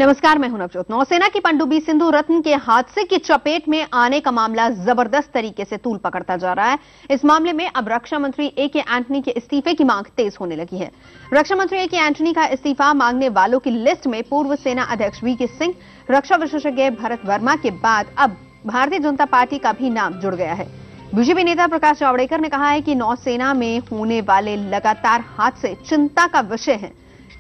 नमस्कार, मैं हूं नवजोत। नौसेना की पनडुब्बी सिंधु रत्न के हादसे की चपेट में आने का मामला जबरदस्त तरीके से तूल पकड़ता जा रहा है। इस मामले में अब रक्षा मंत्री ए.के. एंटनी के इस्तीफे की मांग तेज होने लगी है। रक्षा मंत्री ए.के. एंटनी का इस्तीफा मांगने वालों की लिस्ट में पूर्व सेना अध्यक्ष वी.के. सिंह, रक्षा विशेषज्ञ भरत वर्मा के बाद अब भारतीय जनता पार्टी का भी नाम जुड़ गया है। बीजेपी नेता प्रकाश जावड़ेकर ने कहा है कि नौसेना में होने वाले लगातार हादसे चिंता का विषय है।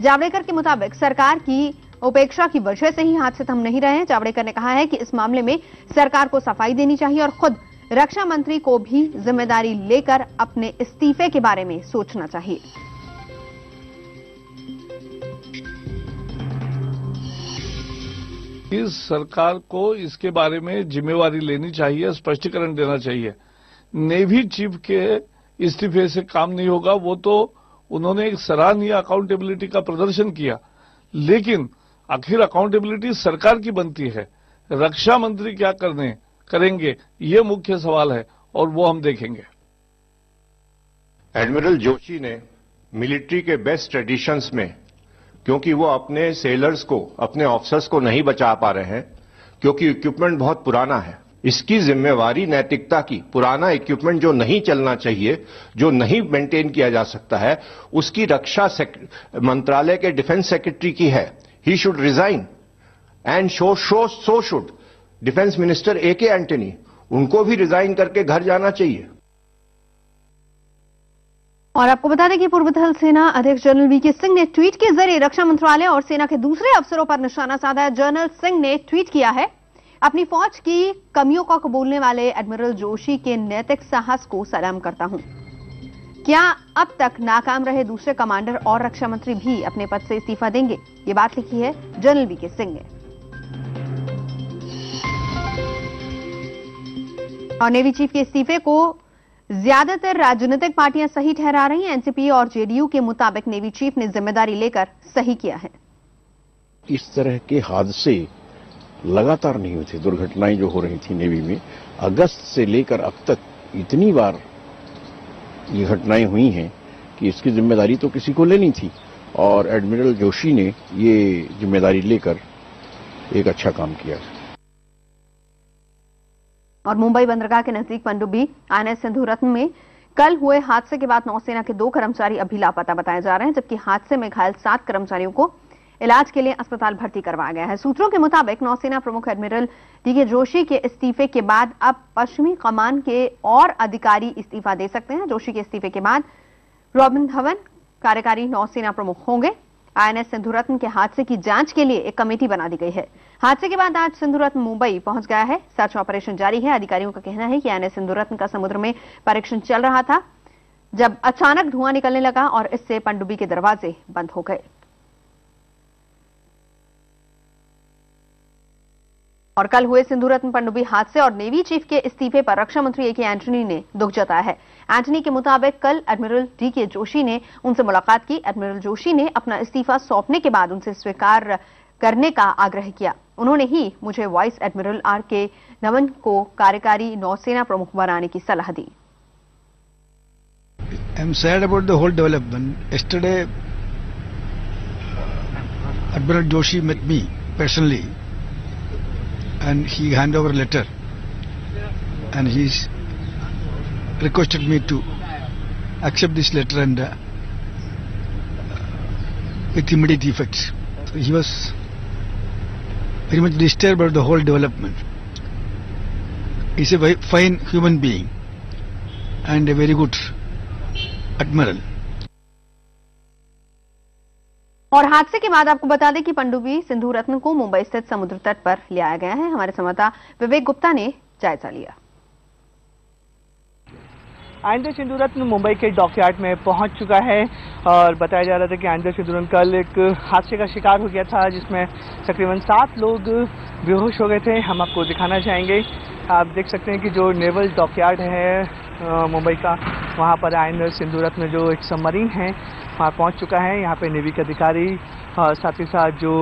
जावड़ेकर के मुताबिक सरकार की उपेक्षा की वजह से ही हादसे थम नहीं रहे हैं। जावड़ेकर ने कहा है कि इस मामले में सरकार को सफाई देनी चाहिए और खुद रक्षा मंत्री को भी जिम्मेदारी लेकर अपने इस्तीफे के बारे में सोचना चाहिए। इस सरकार को इसके बारे में जिम्मेवारी लेनी चाहिए, स्पष्टीकरण देना चाहिए। नेवी चीफ के इस्तीफे से काम नहीं होगा। वो तो उन्होंने एक सराहनीय अकाउंटेबिलिटी का प्रदर्शन किया, लेकिन आखिर अकाउंटेबिलिटी सरकार की बनती है। रक्षा मंत्री क्या करेंगे, ये मुख्य सवाल है और वो हम देखेंगे। एडमिरल जोशी ने मिलिट्री के बेस्ट ट्रेडिशंस में, क्योंकि वो अपने सेलर्स को, अपने ऑफिसर्स को नहीं बचा पा रहे हैं क्योंकि इक्विपमेंट बहुत पुराना है, इसकी जिम्मेवारी नैतिकता की, पुराना इक्विपमेंट जो नहीं चलना चाहिए, जो नहीं मेंटेन किया जा सकता है, उसकी रक्षा मंत्रालय के डिफेंस सेक्रेटरी की है। He should resign and so should defence minister A K. Antony. उनको भी रिजाइन करके घर जाना चाहिए। और आपको बता दें कि पूर्व थल सेना अध्यक्ष जनरल वी.के. सिंह ने ट्वीट के जरिए रक्षा मंत्रालय और सेना के दूसरे अफसरों पर निशाना साधा है। जनरल सिंह ने ट्वीट किया है, अपनी फौज की कमियों को कबूलने वाले एडमिरल जोशी के नैतिक साहस को सलाम करता हूं। क्या अब तक नाकाम रहे दूसरे कमांडर और रक्षा मंत्री भी अपने पद से इस्तीफा देंगे? ये बात लिखी है जनरल वी.के. सिंह ने। और नेवी चीफ के इस्तीफे को ज्यादातर राजनीतिक पार्टियां सही ठहरा रही हैं। एनसीपी और जेडीयू के मुताबिक नेवी चीफ ने जिम्मेदारी लेकर सही किया है। इस तरह के हादसे लगातार नहीं हुए थे। दुर्घटनाएं जो हो रही थी नेवी में, अगस्त से लेकर अब तक इतनी बार ये घटनाएं हुई हैं कि इसकी जिम्मेदारी तो किसी को लेनी थी और एडमिरल जोशी ने ये जिम्मेदारी लेकर एक अच्छा काम किया। और मुंबई बंदरगाह के नजदीक पनडुब्बी आईएनएस सिंधु रत्न में कल हुए हादसे के बाद नौसेना के 2 कर्मचारी अभी लापता बताए जा रहे हैं, जबकि हादसे में घायल 7 कर्मचारियों को इलाज के लिए अस्पताल भर्ती करवाया गया है। सूत्रों के मुताबिक नौसेना प्रमुख एडमिरल डी.के. जोशी के इस्तीफे के बाद अब पश्चिमी कमान के और अधिकारी इस्तीफा दे सकते हैं। जोशी के इस्तीफे के बाद रॉबिन धवन कार्यकारी नौसेना प्रमुख होंगे। आईएनएस सिंधु रत्न के हादसे की जांच के लिए एक कमेटी बना दी गई है। हादसे के बाद आज सिंधु रत्न मुंबई पहुंच गया है। सर्च ऑपरेशन जारी है। अधिकारियों का कहना है कि आईएनएस सिंधु रत्न का समुद्र में परीक्षण चल रहा था जब अचानक धुआं निकलने लगा और इससे पनडुब्बी के दरवाजे बंद हो गए। और कल हुए सिंधु रत्न पनडुब्बी हादसे और नेवी चीफ के इस्तीफे पर रक्षा मंत्री ए.के. एंटनी ने दुख जताया है। एंटनी के मुताबिक कल एडमिरल डी.के. जोशी ने उनसे मुलाकात की। एडमिरल जोशी ने अपना इस्तीफा सौंपने के बाद उनसे स्वीकार करने का आग्रह किया। उन्होंने ही मुझे वाइस एडमिरल आर.के. नमन को कार्यकारी नौसेना प्रमुख बनाने की सलाह दी। I am sad about the whole development. Yesterday, Admiral Joshi met me personally. And he handed over a letter and he's requested me to accept this letter and with immediate effect. So he was very much disturbed about the whole development. He's a very fine human being and a very good admiral. और हादसे के बाद आपको बता दें कि पनडुब्बी सिंधु रत्न को मुंबई स्थित समुद्र तट पर ले आया गया है। हमारे संवाददाता विवेक गुप्ता ने जायजा लिया। आईएनएस सिंधु रत्न मुंबई के डॉकयार्ड में पहुंच चुका है और बताया जा रहा था कि आईएनएस सिंधु रत्न कल एक हादसे का शिकार हो गया था जिसमें तकरीबन 7 लोग बेहोश हो गए थे। हम आपको दिखाना चाहेंगे। आप देख सकते हैं कि जो नेवल डॉकयार्ड है मुंबई का, वहां पर आईएनएस सिंधु रत्न जो एक सबमरीन है वहां पहुंच चुका है। यहाँ पे नेवी के अधिकारी साथ ही साथ जो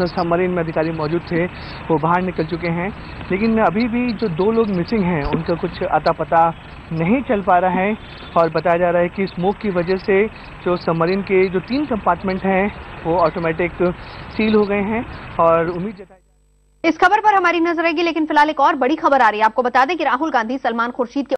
सबमरीन में अधिकारी मौजूद थे वो बाहर निकल चुके हैं, लेकिन अभी भी जो 2 लोग मिसिंग हैं उनका कुछ अता पता नहीं चल पा रहा है। और बताया जा रहा है कि स्मोक की वजह से जो सबमरीन के जो 3 कंपार्टमेंट हैं वो ऑटोमेटिक सील हो गए हैं और उम्मीद जताई। इस खबर पर हमारी नजर रहेगी, लेकिन फिलहाल एक और बड़ी खबर आ रही है। आपको बता दें कि राहुल गांधी सलमान खुर्शीद के